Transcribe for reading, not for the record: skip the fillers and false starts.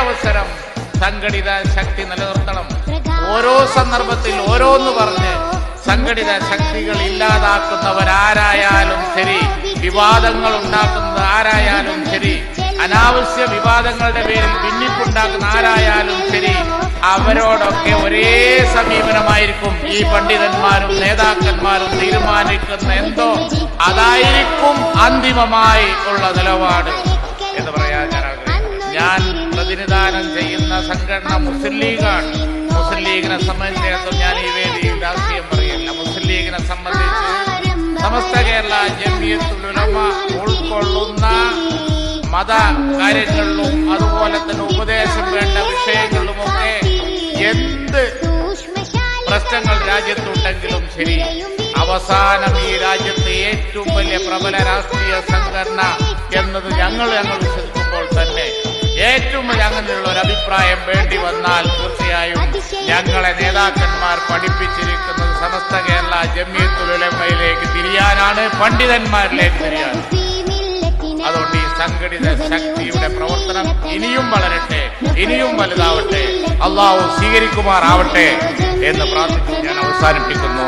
അവസരം സംഘടിത ശക്തി നിലനിർത്തണം. ഓരോ സന്ദർഭത്തിൽ ഓരോന്ന് പറഞ്ഞ് സംഘടിത ശക്തികൾ ഇല്ലാതാക്കുന്നവരാരായാലും ശരി, വിവാദങ്ങൾ ഉണ്ടാക്കുന്നത് ആരായാലും ശരി, അനാവശ്യ വിവാദങ്ങളുടെ പേരിൽ ഭിന്നിപ്പുണ്ടാക്കുന്ന ആരായാലും ശരി, അവരോടൊക്കെ ഒരേ സമീപനമായിരിക്കും. ഈ പണ്ഡിതന്മാരും നേതാക്കന്മാരും തീരുമാനിക്കുന്ന എന്തോ അതായിരിക്കും അന്തിമമായി ഉള്ള നിലപാട് എന്ന് പറയാൻ ഞാൻ ആഗ്രഹിക്കുന്നു. ഞാൻ പ്രതിനിധാനം ചെയ്യുന്ന സംഘടന മുസ്ലിം ലീഗാണ്. മുസ്ലിം ലീഗിനെ സംബന്ധിച്ചിടത്തോളം ഞാൻ ഈ വേദിയിൽ രാഷ്ട്രീയം പറയില്ല. മുസ്ലിം ലീഗിനെ സംബന്ധിച്ച് സമസ്ത കേരള ജംഇയ്യത്തുൽ ഉലമ ഉൾക്കൊള്ളുന്ന മത കാര്യങ്ങളിലും അതുപോലെ തന്നെ ഉപദേശം വേണ്ട വിഷയങ്ങളിലുമൊക്കെ എന്ത് പ്രശ്നങ്ങൾ രാജ്യത്തുണ്ടെങ്കിലും ശരി, അവസാനം ഈ രാജ്യത്തെ ഏറ്റവും വലിയ പ്രബല രാഷ്ട്രീയ സംഘടന എന്നത് ഞങ്ങൾ വിശ്വസിക്കുമ്പോൾ തന്നെ ഏറ്റവും അങ്ങനെയുള്ള ഒരു അഭിപ്രായം വേണ്ടി വന്നാൽ തീർച്ചയായും ഞങ്ങളെ നേതാക്കന്മാർ പഠിപ്പിച്ചിരിക്കുന്നത് സമസ്ത കേരള ജംഇയ്യത്തുൽ ഉലമയിലേക്ക് തിരിയാനാണ്, പണ്ഡിതന്മാരിലേക്ക് തിരിയാൻ. അതുകൊണ്ട് ഈ സംഘടിത ശക്തിയുടെ പ്രവർത്തനം ഇനിയും വളരട്ടെ, ഇനിയും വലുതാവട്ടെ, അള്ളാഹു സ്വീകരിക്കുമാറാവട്ടെ എന്ന് പ്രാർത്ഥിച്ച് ഞാൻ അവസാനിപ്പിക്കുന്നു.